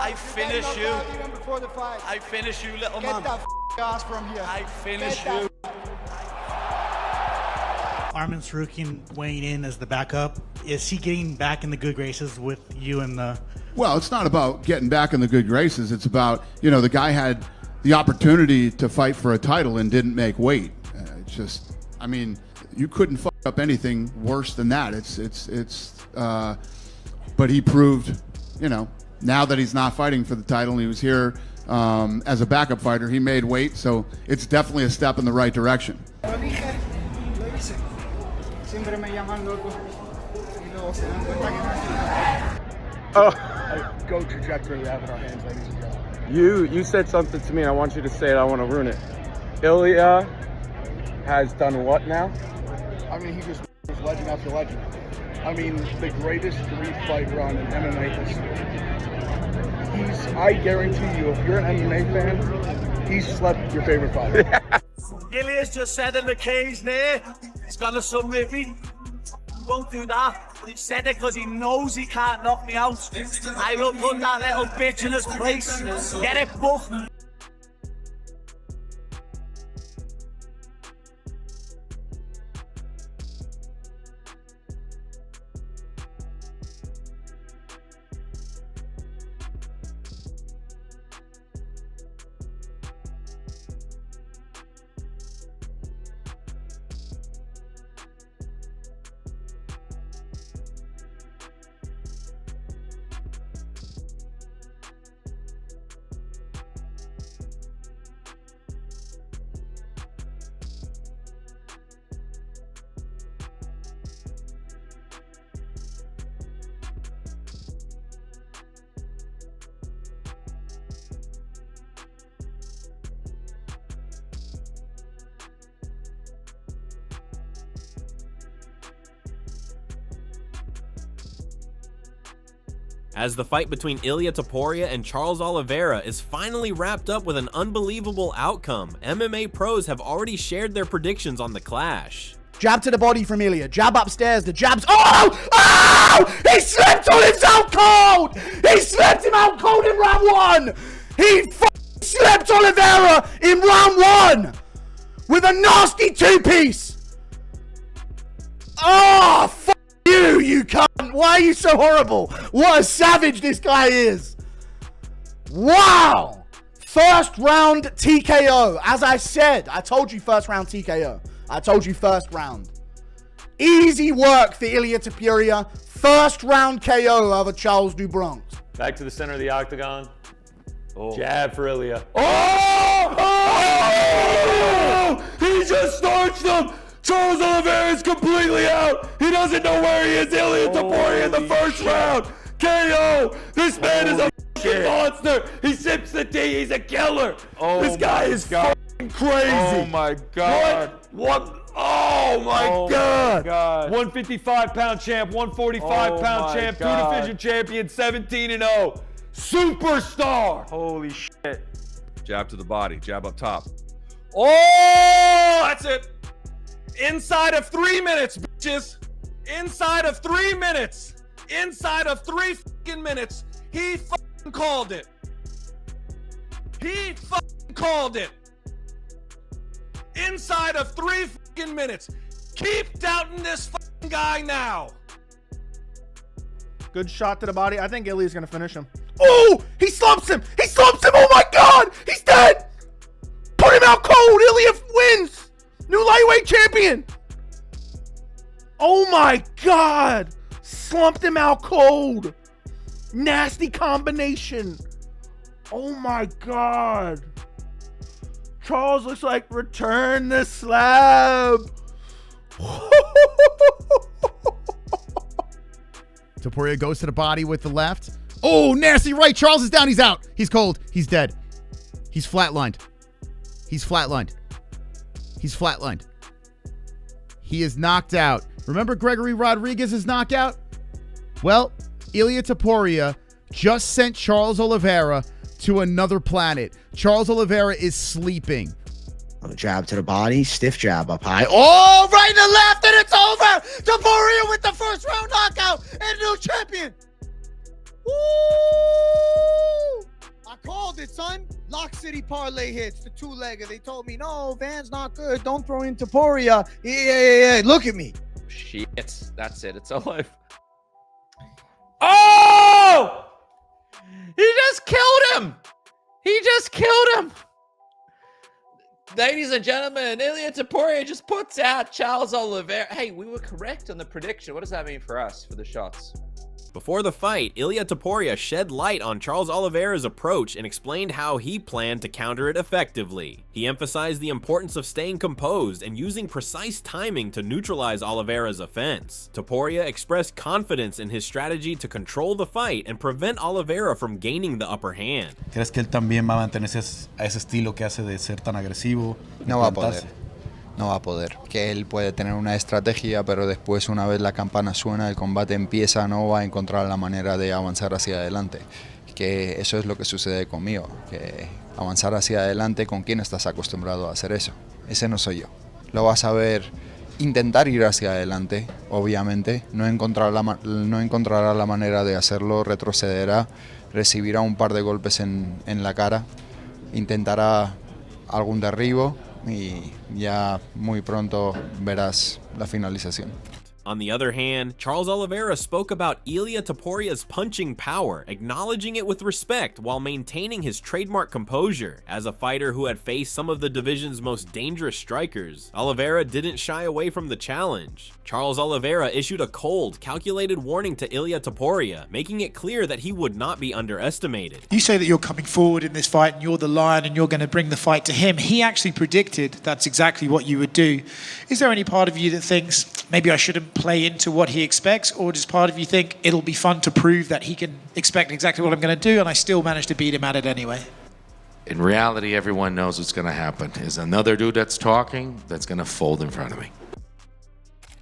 I finish you. Even before the fight. I finish you, little man. Get that ass from here. I finish you. Arman Sarukian weighing in as the backup. Is he getting back in the good graces with you and the... Well, it's not about getting back in the good graces. It's about, you know, the guy had the opportunity to fight for a title and didn't make weight. It's just, I mean, you couldn't fuck up anything worse than that. But he proved, you know, now that he's not fighting for the title and he was here as a backup fighter, he made weight. So it's definitely a step in the right direction. Go trajectory we have in our hands, ladies and gentlemen. You said something to me, and I want you to say it. I want to ruin it. Ilia has done what now? I mean, he just was legend after legend. I mean, the greatest three-fight run in MMA history. I guarantee you, if you're an MMA fan, he's slept your favorite fighter. Ilia's just said in the cage there, he's gonna submit me. He won't do that. He said it because he knows he can't knock me out. I will put that little bitch in his place. Get it booked. As the fight between Ilia Topuria and Charles Oliveira is finally wrapped up with an unbelievable outcome, MMA pros have already shared their predictions on the clash. Jab to the body from Ilia. Jab upstairs. The jabs. Oh! Oh! He slipped on himself cold! He slipped him out cold in round 1! He slipped Oliveira in round 1! With a nasty 2-piece! Oh, you cunt! Why are you so horrible? What a savage this guy is! Wow! First round TKO. As I said, I told you first round TKO. I told you first round. Easy work for Ilia Topuria. First round KO over Charles do Bronx. Back to the center of the octagon. Oh. Jab for Ilia. Oh! Oh! He just starched him! Charles Oliveira is completely out. He doesn't know where he is. Ilia Topuria in the first round. KO. This man is a monster. He sips the tea. He's a killer. Oh, this guy is fucking crazy. Oh my God. What? Oh my God. 155-pound champ, 145-pound champ, God. 2-division champion, 17-0. Superstar. Holy shit. Jab to the body, jab up top. Oh, that's it. Inside of 3 minutes, bitches. Inside of 3 minutes. Inside of 3 fucking minutes. He fucking called it. He fucking called it. Inside of 3 fucking minutes. Keep doubting this fucking guy now. Good shot to the body. I think Ilia's gonna finish him. Oh! He slumps him! He slumps him! Oh my God! He's dead! Put him out cold! Ilia wins! New lightweight champion! Oh my God! Slumped him out cold! Nasty combination! Oh my God! Charles looks like return the slab! Topuria goes to the body with the left. Oh, nasty right. Charles is down. He's out. He's cold. He's dead. He's flatlined. He's flatlined. He's flatlined. He is knocked out. Remember Gregory Rodriguez's knockout? Well, Ilia Topuria just sent Charles Oliveira to another planet. Charles Oliveira is sleeping. A jab to the body, stiff jab up high. Oh, right and left, and it's over! Topuria with the first round knockout and new champion! Woo! this time, Lock City parlay hits, the two-legger. They told me, no, Van's not good. Don't throw in Topuria. Yeah. Look at me. Shit. That's it. It's alive. Oh! He just killed him! He just killed him! Ladies and gentlemen, Ilia Topuria just puts out Charles Oliveira. Hey, we were correct on the prediction. What does that mean for us, for the shots? Before the fight, Ilia Topuria shed light on Charles Oliveira's approach and explained how he planned to counter it effectively. He emphasized the importance of staying composed and using precise timing to neutralize Oliveira's offense. Topuria expressed confidence in his strategy to control the fight and prevent Oliveira from gaining the upper hand. ¿Crees que él también va a mantenerse a ese estilo que hace de ser tan agresivo? No va a poder. No va a poder. Que él puede tener una estrategia, pero después, una vez la campana suena, el combate empieza, no va a encontrar la manera de avanzar hacia adelante. Que eso es lo que sucede conmigo. Que avanzar hacia adelante, ¿con quién estás acostumbrado a hacer eso? Ese no soy yo. Lo vas a ver intentar ir hacia adelante, obviamente. No encontrará la manera de hacerlo, retrocederá, recibirá un par de golpes en la cara, intentará algún derribo, y ya muy pronto verás la finalización. On the other hand, Charles Oliveira spoke about Ilia Topuria's punching power, acknowledging it with respect while maintaining his trademark composure. As a fighter who had faced some of the division's most dangerous strikers, Oliveira didn't shy away from the challenge. Charles Oliveira issued a cold, calculated warning to Ilia Topuria, making it clear that he would not be underestimated. You say that you're coming forward in this fight and you're the lion and you're going to bring the fight to him. He actually predicted that's exactly what you would do. Is there any part of you that thinks maybe I shouldn't play into what he expects, or does part of you think it'll be fun to prove that he can expect exactly what I'm going to do and I still manage to beat him at it anyway? In reality, everyone knows what's going to happen. Is another dude that's talking that's going to fold in front of me.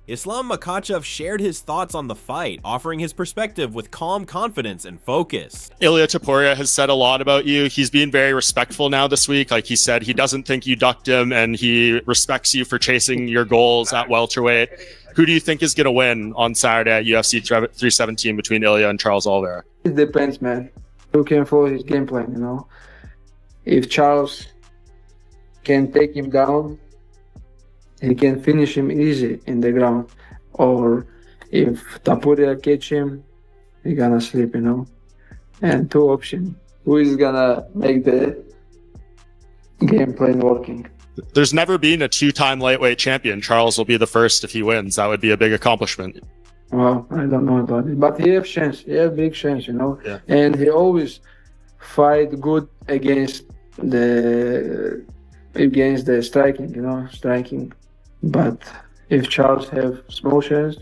Islam Makhachev shared his thoughts on the fight, offering his perspective with calm confidence and focus. Ilia Topuria has said a lot about you. He's being very respectful now this week. Like he said, he doesn't think you ducked him and he respects you for chasing your goals at welterweight. Who do you think is going to win on Saturday at UFC 317 between Ilia and Charles Oliveira? It depends, man. Who can follow his game plan, you know? If Charles can take him down, he can finish him easy in the ground. Or if Topuria catch him, he's gonna sleep, you know? And two options. Who is gonna make the game plan working? There's never been a two-time lightweight champion. Charles will be the first if he wins. That would be a big accomplishment. Well, I don't know about it. But he have chance. He have big chance, you know? Yeah. And he always fight good against the striking, you know, striking. But if Charles have small chance,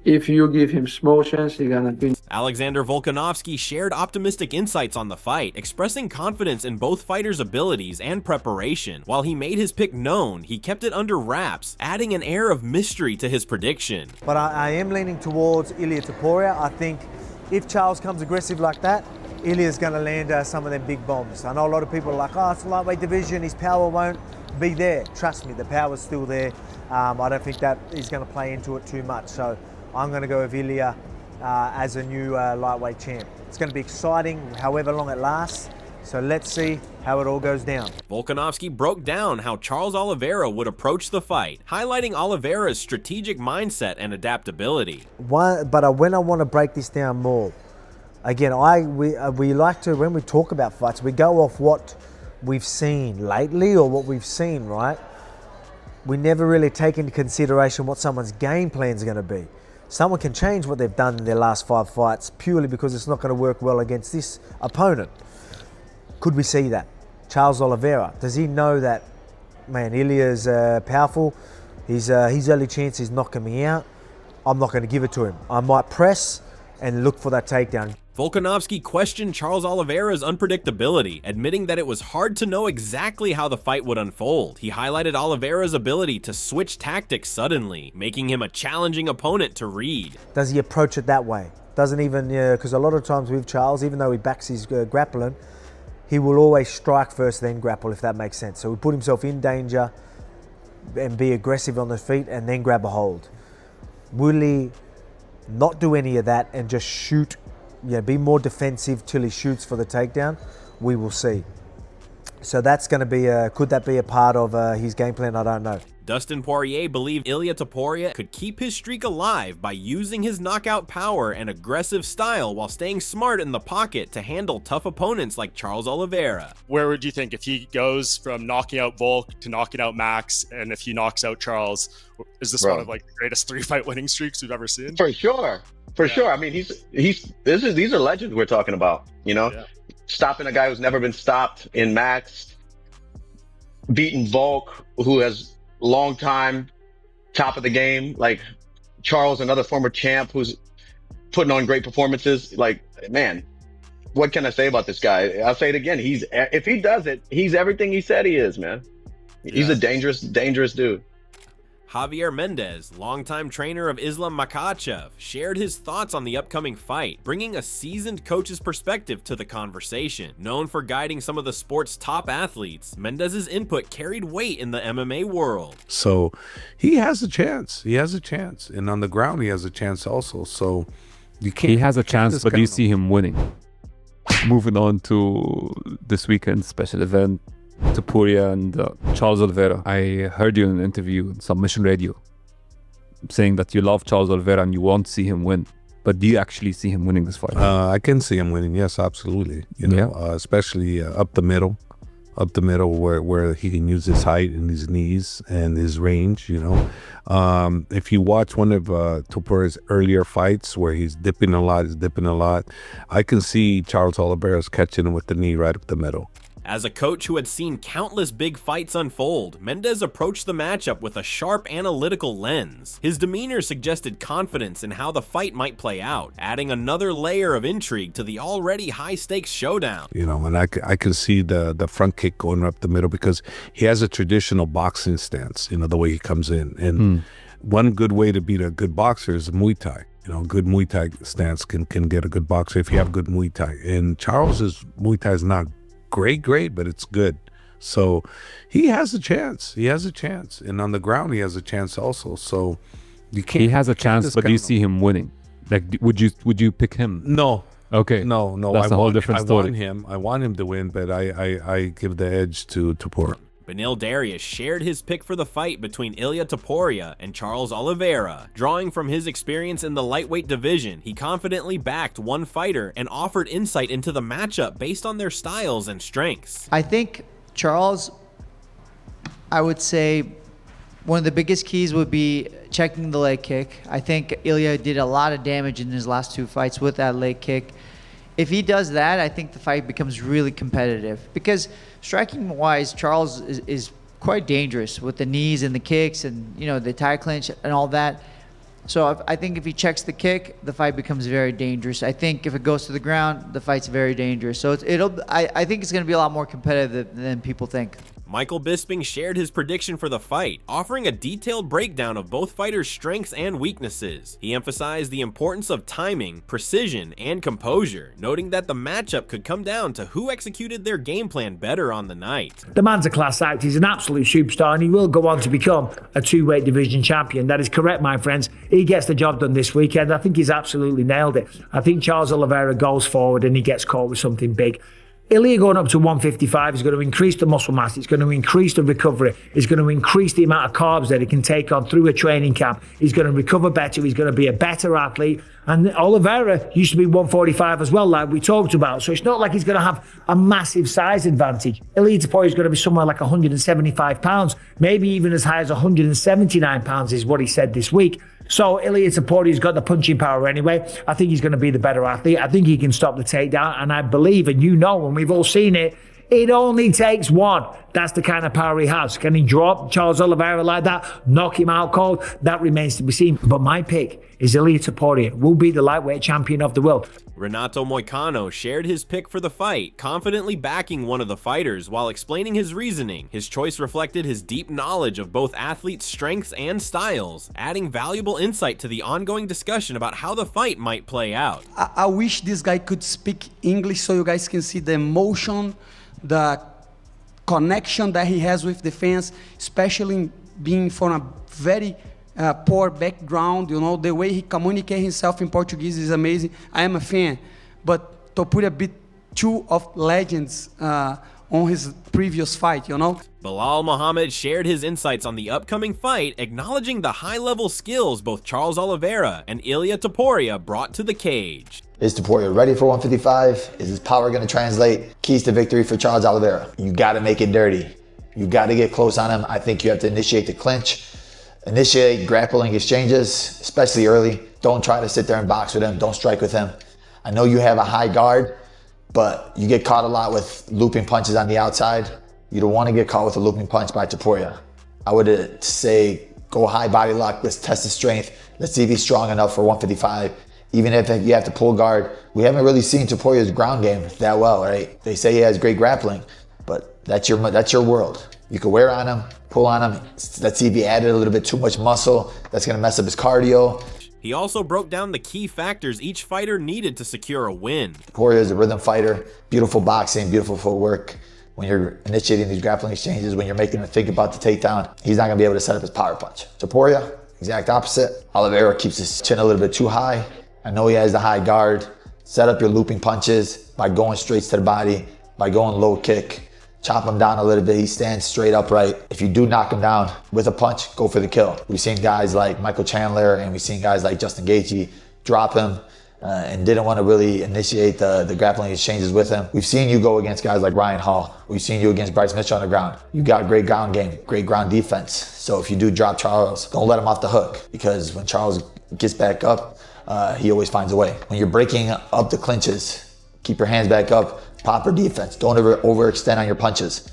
if you give him small chance, he's gonna win. Alexander Volkanovski shared optimistic insights on the fight, expressing confidence in both fighters' abilities and preparation. While he made his pick known, he kept it under wraps, adding an air of mystery to his prediction. But I am leaning towards Ilia Topuria. I think if Charles comes aggressive like that, Ilia's going to land some of them big bombs. I know a lot of people are like, oh, it's a lightweight division, his power won't be there. Trust me, the power's still there. I don't think that he's going to play into it too much. So I'm going to go with Ilia as a new lightweight champ. It's going to be exciting, however long it lasts. So let's see how it all goes down. Volkanovski broke down how Charles Oliveira would approach the fight, highlighting Oliveira's strategic mindset and adaptability. But when I want to break this down more, again, we like to, when we talk about fights, we go off what we've seen lately or what we've seen, right? We never really take into consideration what someone's game plan is going to be. Someone can change what they've done in their last 5 fights purely because it's not going to work well against this opponent. Could we see that? Charles Oliveira, does he know that, man, Ilia's powerful, his early chance is knocking me out, I'm not going to give it to him. I might press and look for that takedown. Volkanovski questioned Charles Oliveira's unpredictability, admitting that it was hard to know exactly how the fight would unfold. He highlighted Oliveira's ability to switch tactics suddenly, making him a challenging opponent to read. Does he approach it that way? Doesn't even, because a lot of times with Charles, even though he backs his grappling, he will always strike first, then grapple, if that makes sense. So he put himself in danger and be aggressive on the feet and then grab a hold. Will he not do any of that and just shoot, be more defensive till he shoots for the takedown? we will see. So that's going to be could that be a part of his game plan? I don't know. Dustin Poirier believed Ilia Topuria could keep his streak alive by using his knockout power and aggressive style while staying smart in the pocket to handle tough opponents like Charles Oliveira. Where would you think if he goes from knocking out Volk to knocking out Max, and if he knocks out Charles, is this one of like the greatest 3-fight winning streaks we've ever seen? For sure. For sure. I mean, these are legends we're talking about, you know? Yeah. Stopping a guy who's never been stopped in Max, beating Volk, who has long time top of the game, like Charles, another former champ who's putting on great performances. Like, man, what can I say about this guy? I'll say it again. If he does it, he's everything he said he is, man. He's a dangerous dude. Javier Mendez, longtime trainer of Islam Makhachev, shared his thoughts on the upcoming fight, bringing a seasoned coach's perspective to the conversation. Known for guiding some of the sport's top athletes, Mendez's input carried weight in the MMA world. So he has a chance. He has a chance. And on the ground, he has a chance also. So you can't. He has a chance, but do you see him winning? Moving on to this weekend's special event, Topuria and Charles Oliveira. I heard you in an interview on Submission Radio saying that you love Charles Oliveira and you want to see him win. But do you actually see him winning this fight? I can see him winning. Yes, absolutely. You know, especially up the middle where he can use his height and his knees and his range. You know, if you watch one of Topuria's earlier fights where he's dipping a lot, I can see Charles Oliveira's catching him with the knee right up the middle. As a coach who had seen countless big fights unfold, Mendez approached the matchup with a sharp analytical lens. His demeanor suggested confidence in how the fight might play out, adding another layer of intrigue to the already high-stakes showdown. You know, and I can see the front kick going up the middle because he has a traditional boxing stance, you know, the way he comes in. And one good way to beat a good boxer is Muay Thai. You know, good Muay Thai stance can get a good boxer if you have good Muay Thai. And Charles's Muay Thai is not great, but it's good. So he has a chance. And on the ground, he has a chance also. So you can't. He has a chance, but do you see him winning? Like, would you pick him? No. Okay. No. That's a whole different story. I want him to win, but I give the edge to Topuria. Benil Darius shared his pick for the fight between Ilia Topuria and Charles Oliveira. Drawing from his experience in the lightweight division, he confidently backed one fighter and offered insight into the matchup based on their styles and strengths. I think Charles, I would say one of the biggest keys would be checking the leg kick. I think Ilia did a lot of damage in his last two fights with that leg kick. If he does that, I think the fight becomes really competitive because striking-wise, Charles is quite dangerous with the knees and the kicks and, you know, the tie clinch and all that. So I think if he checks the kick, the fight becomes very dangerous. I think if it goes to the ground, the fight's very dangerous. So I think it's going to be a lot more competitive than people think. Michael Bisping shared his prediction for the fight, offering a detailed breakdown of both fighters' strengths and weaknesses. He emphasized the importance of timing, precision, and composure, noting that the matchup could come down to who executed their game plan better on the night. The man's a class act. He's an absolute superstar, and he will go on to become a two-weight division champion. That is correct, my friends. He gets the job done this weekend. I think he's absolutely nailed it. I think Charles Oliveira goes forward and he gets caught with something big. Ilia going up to 155 is going to increase the muscle mass, it's going to increase the recovery, it's going to increase the amount of carbs that he can take on through a training camp. He's going to recover better, he's going to be a better athlete. And Oliveira used to be 145 as well, like we talked about. So it's not like he's going to have a massive size advantage. Ilia Topuria is going to be somewhere like 175 pounds, maybe even as high as 179 pounds is what he said this week. So Ilia Topuria's got the punching power anyway. I think he's going to be the better athlete. I think he can stop the takedown. And I believe, and you know, and we've all seen it, it only takes one. That's the kind of power he has. Can he drop Charles Oliveira like that? Knock him out cold? That remains to be seen. But my pick is Ilia Topuria will be the lightweight champion of the world. Renato Moicano shared his pick for the fight, confidently backing one of the fighters while explaining his reasoning. His choice reflected his deep knowledge of both athletes' strengths and styles, adding valuable insight to the ongoing discussion about how the fight might play out. I wish this guy could speak English so you guys can see the emotion, the connection that he has with the fans, especially being from a very poor background. You know, the way he communicates himself in Portuguese is amazing. I am a fan, but Topuria beat two of legends on his previous fight, you know? Bilal Muhammad shared his insights on the upcoming fight, acknowledging the high-level skills both Charles Oliveira and Ilia Topuria brought to the cage. Is Topuria ready for 155? Is his power going to translate? Keys to victory for Charles Oliveira. You got to make it dirty. You got to get close on him. I think you have to initiate the clinch, initiate grappling exchanges, especially early. Don't try to sit there and box with him. Don't strike with him. I know you have a high guard, but you get caught a lot with looping punches on the outside. You don't want to get caught with a looping punch by Topuria. I would say go high body lock. Let's test his strength. Let's see if he's strong enough for 155. Even if you have to pull guard. We haven't really seen Topuria's ground game that well, right? They say he has great grappling, but that's your world. You can wear on him, pull on him. Let's see if he added a little bit too much muscle. That's gonna mess up his cardio. He also broke down the key factors each fighter needed to secure a win. Topuria is a rhythm fighter, beautiful boxing, beautiful footwork. When you're initiating these grappling exchanges, when you're making him think about the takedown, he's not gonna be able to set up his power punch. Topuria, exact opposite. Oliveira keeps his chin a little bit too high. I know he has the high guard. Set up your looping punches by going straight to the body, by going low kick. Chop him down a little bit. He stands straight upright. If you do knock him down with a punch, go for the kill. We've seen guys like Michael Chandler and we've seen guys like Justin Gaethje drop him and didn't want to really initiate the grappling exchanges with him. We've seen you go against guys like Ryan Hall. We've seen you against Bryce Mitchell on the ground. You got great ground game, great ground defense. So if you do drop Charles, don't let him off the hook, because when Charles gets back up, he always finds a way. When you're breaking up the clinches, keep your hands back up, proper defense. Don't overextend on your punches,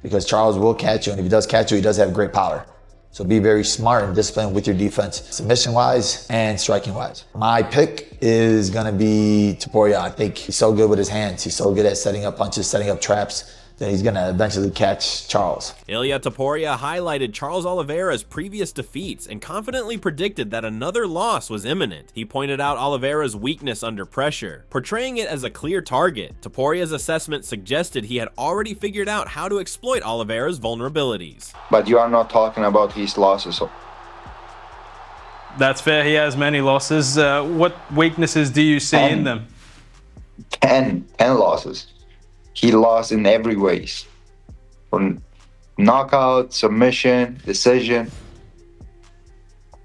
because Charles will catch you, and if he does catch you, he does have great power. So be very smart and disciplined with your defense, submission-wise and striking-wise. My pick is gonna be Topuria. I think he's so good with his hands. He's so good at setting up punches, setting up traps, that he's gonna eventually catch Charles. Ilia Topuria highlighted Charles Oliveira's previous defeats and confidently predicted that another loss was imminent. He pointed out Oliveira's weakness under pressure, portraying it as a clear target. Topuria's assessment suggested he had already figured out how to exploit Oliveira's vulnerabilities. But you are not talking about his losses. That's fair, he has many losses. What weaknesses do you see in them? 10 losses. He lost in every ways. From knockout, submission, decision.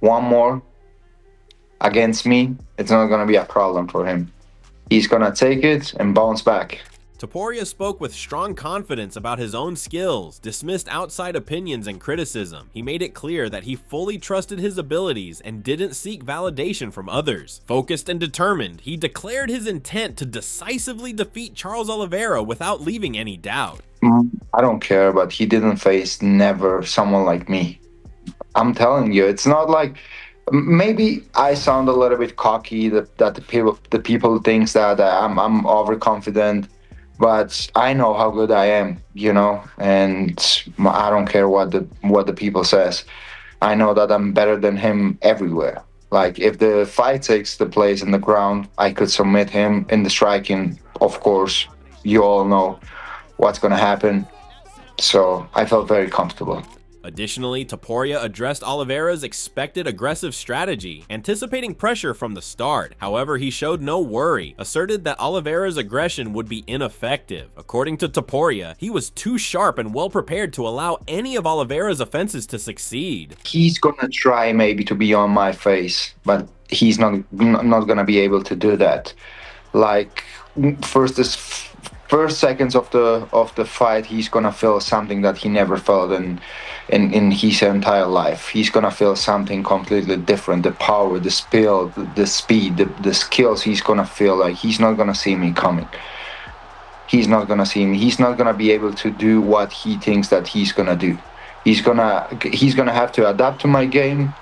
One more against me, it's not gonna be a problem for him. He's gonna take it and bounce back. Topuria spoke with strong confidence about his own skills, dismissed outside opinions and criticism. He made it clear that he fully trusted his abilities and didn't seek validation from others. Focused and determined, he declared his intent to decisively defeat Charles Oliveira without leaving any doubt. I don't care, but he didn't face never someone like me. I'm telling you, it's not like, maybe I sound a little bit cocky, that the people thinks that I'm overconfident. But I know how good I am, you know, and I don't care what the people says. I know that I'm better than him everywhere. Like, if the fight takes the place in the ground, I could submit him. In the striking, of course, you all know what's gonna happen. So I felt very comfortable. Additionally, Topuria addressed Oliveira's expected aggressive strategy, anticipating pressure from the start. However, he showed no worry, asserted that Oliveira's aggression would be ineffective. According to Topuria, he was too sharp and well prepared to allow any of Oliveira's offenses to succeed. He's gonna try maybe to be on my face, but he's not gonna be able to do that. Like, first seconds of the fight, he's gonna feel something that he never felt in his entire life. He's gonna feel something completely different. The power, the speed, the skills. He's gonna feel like he's not gonna see me coming. He's not gonna see me. He's not gonna be able to do what he thinks that he's gonna do. He's gonna have to adapt to my game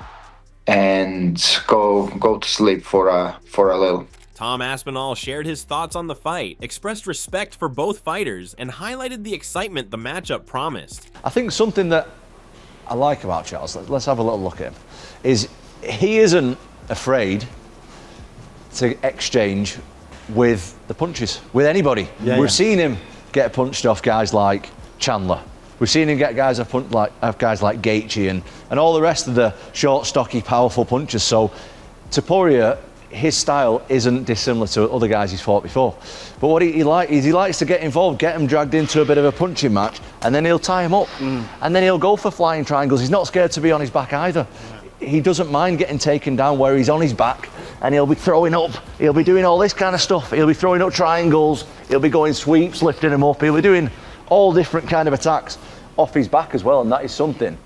and go to sleep for a little. Tom Aspinall shared his thoughts on the fight, expressed respect for both fighters, and highlighted the excitement the matchup promised. I think something that I like about Charles, let's have a little look at him, is he isn't afraid to exchange with the punches, with anybody. We've seen him get punched off guys like Chandler. We've seen him get guys off guys like Gaethje and all the rest of the short, stocky, powerful punchers. So Topuria his style isn't dissimilar to other guys he's fought before. But what he likes to get involved, get him dragged into a bit of a punching match, and then he'll tie him up. And then he'll go for flying triangles. He's not scared to be on his back either. He doesn't mind getting taken down where he's on his back, and he'll be throwing up. He'll be doing all this kind of stuff. He'll be throwing up triangles. He'll be going sweeps, lifting him up. He'll be doing all different kind of attacks off his back as well, and that is something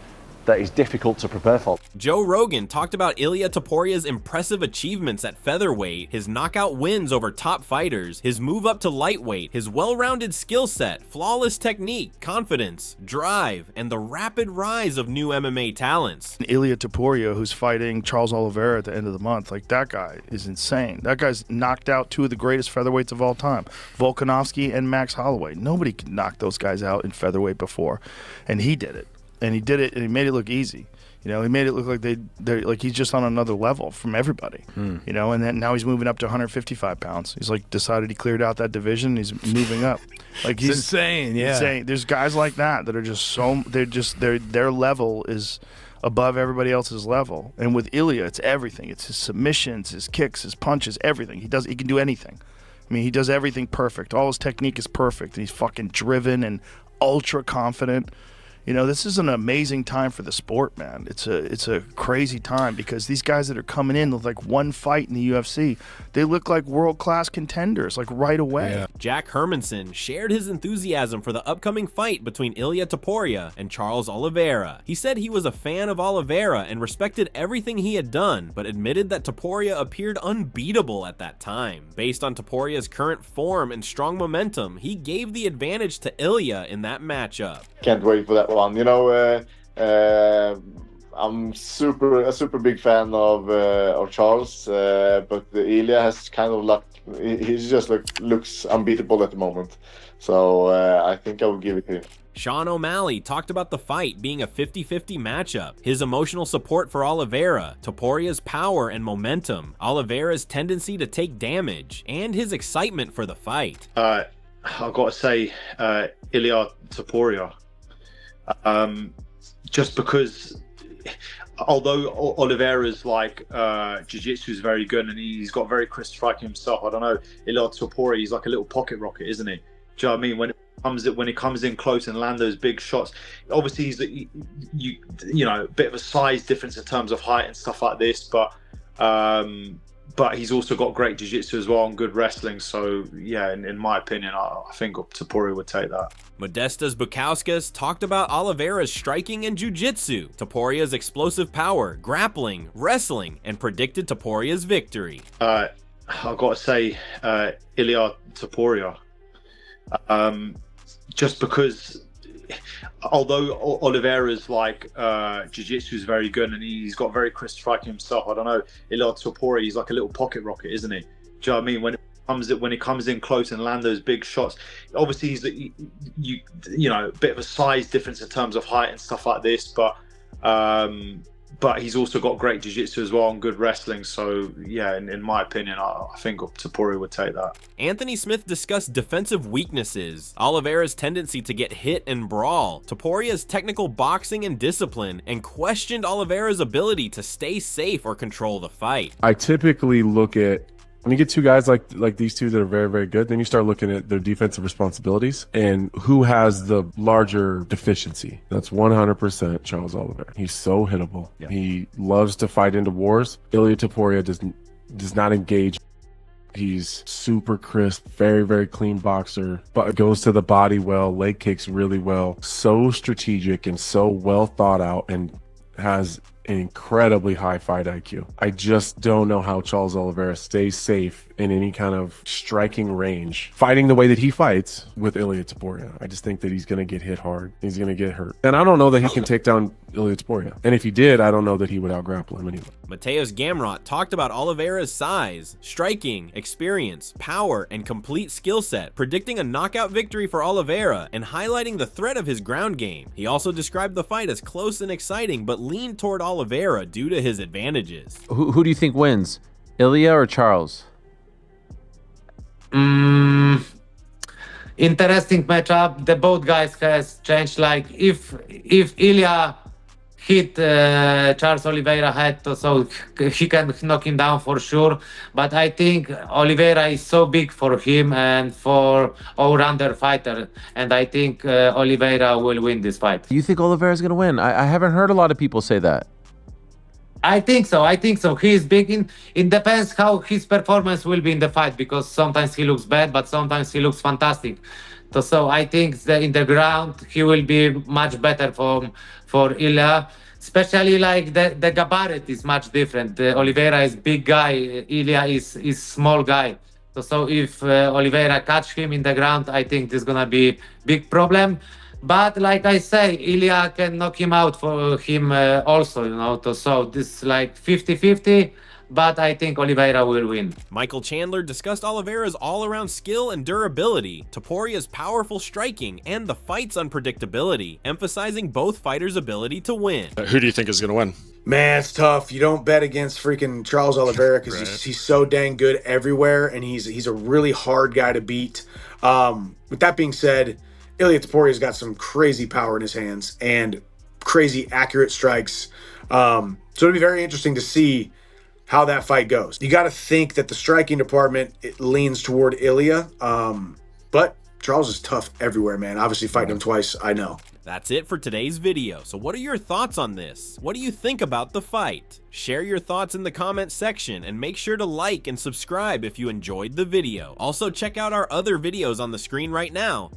that is difficult to prepare for. Joe Rogan talked about Ilia Topuria's impressive achievements at featherweight, his knockout wins over top fighters, his move up to lightweight, his well-rounded skill set, flawless technique, confidence, drive, and the rapid rise of new MMA talents. Ilia Topuria, who's fighting Charles Oliveira at the end of the month, like, that guy is insane. That guy's knocked out two of the greatest featherweights of all time, Volkanovski and Max Holloway. Nobody could knock those guys out in featherweight before, and he did it. And he did it, and he made it look easy. You know, he made it look like they're like he's just on another level from everybody. You know, and then now he's moving up to 155 pounds. He's like decided he cleared out that division. He's moving up. Like, he's insane. Yeah, insane. There's guys like that are just their level is above everybody else's level. And with Ilia, it's everything. It's his submissions, his kicks, his punches, everything. He can do anything. I mean, he does everything perfect. All his technique is perfect. And he's fucking driven and ultra confident. You know, this is an amazing time for the sport, man. It's a crazy time because these guys that are coming in with like one fight in the UFC, they look like world-class contenders, like, right away. Yeah. Jack Hermanson shared his enthusiasm for the upcoming fight between Ilia Topuria and Charles Oliveira. He said he was a fan of Oliveira and respected everything he had done, but admitted that Topuria appeared unbeatable at that time. Based on Topuria's current form and strong momentum, he gave the advantage to Ilia in that matchup. Can't wait for that one. You know, I'm a super big fan of Charles, but Ilia has kind of like, he's just like looks unbeatable at the moment. So I think I will give it to him. Sean O'Malley talked about the fight being a 50-50 matchup, his emotional support for Oliveira, Topuria's power and momentum, Oliveira's tendency to take damage, and his excitement for the fight. I've got to say, Ilia Topuria. Just because, although Oliveira's like jiu-jitsu is very good and he's got very crisp striking himself, I don't know, Ilia Topuria, he's like a little pocket rocket, isn't he? Do you know what I mean? When he comes in close and land those big shots, obviously he's you know, a bit of a size difference in terms of height and stuff like this, but he's also got great jiu-jitsu as well and good wrestling. So yeah, in my opinion, I think Topuria would take that. Modestas Bukauskas talked about Oliveira's striking and jiu-jitsu, Topuria's explosive power, grappling, wrestling, and predicted Topuria's victory. I've got to say, Ilia Topuria. Just because, although Oliveira's like jiu-jitsu is very good and he's got very crisp striking himself, I don't know, Ilia Topuria, he's like a little pocket rocket, isn't he? Do you know what I mean? When he comes in close and land those big shots, obviously he's you know, a bit of a size difference in terms of height and stuff like this, but he's also got great jiu-jitsu as well and good wrestling. So yeah, in my opinion, I think Topuria would take that. Anthony Smith discussed defensive weaknesses, Oliveira's tendency to get hit and brawl, Topuria's technical boxing and discipline, and questioned Oliveira's ability to stay safe or control the fight. I typically look at, when you get two guys like these two that are very, very good, then you start looking at their defensive responsibilities and who has the larger deficiency. That's 100% Charles Oliveira. He's so hittable. Yeah. He loves to fight into wars. Ilia Topuria does not engage. He's super crisp, very, very clean boxer, but goes to the body well, leg kicks really well, so strategic and so well thought out, and has an incredibly high fight IQ. I just don't know how Charles Oliveira stays safe in any kind of striking range, fighting the way that he fights with Ilia Topuria. I just think that he's going to get hit hard. He's going to get hurt. And I don't know that he can take down Ilia Topuria. And if he did, I don't know that he would out-grapple him anyway. Mateus Gamrot talked about Oliveira's size, striking, experience, power, and complete skill set, predicting a knockout victory for Oliveira and highlighting the threat of his ground game. He also described the fight as close and exciting, but leaned toward Oliveira due to his advantages. Who do you think wins, Ilia or Charles? Interesting matchup. The both guys has changed. Like if Ilia hit Charles Oliveira head, so he can knock him down for sure. But I think Oliveira is so big for him and for all-rounder fighter, and I think Oliveira will win this fight. You think Oliveira's going to win? I haven't heard a lot of people say that. I think so. He's big. It depends how his performance will be in the fight, because sometimes he looks bad, but sometimes he looks fantastic. So I think that in the ground he will be much better for Ilia. Especially like the gabarit is much different. Oliveira is big guy. Ilia is small guy. So if Oliveira catch him in the ground, I think this is gonna be big problem. But like I say, Ilia can knock him out for him also, you know. So this is like 50-50, but I think Oliveira will win. Michael Chandler discussed Oliveira's all-around skill and durability, Topuria's powerful striking, and the fight's unpredictability, emphasizing both fighters' ability to win. Who do you think is going to win? Man, it's tough. You don't bet against freaking Charles Oliveira because he's so dang good everywhere, and he's a really hard guy to beat. With that being said, Ilia Topuria's got some crazy power in his hands and crazy accurate strikes. So it'll be very interesting to see how that fight goes. You got to think that the striking department, it leans toward Ilia, but Charles is tough everywhere, man. Obviously fighting him twice, I know. That's it for today's video. So what are your thoughts on this? What do you think about the fight? Share your thoughts in the comment section and make sure to like and subscribe if you enjoyed the video. Also check out our other videos on the screen right now.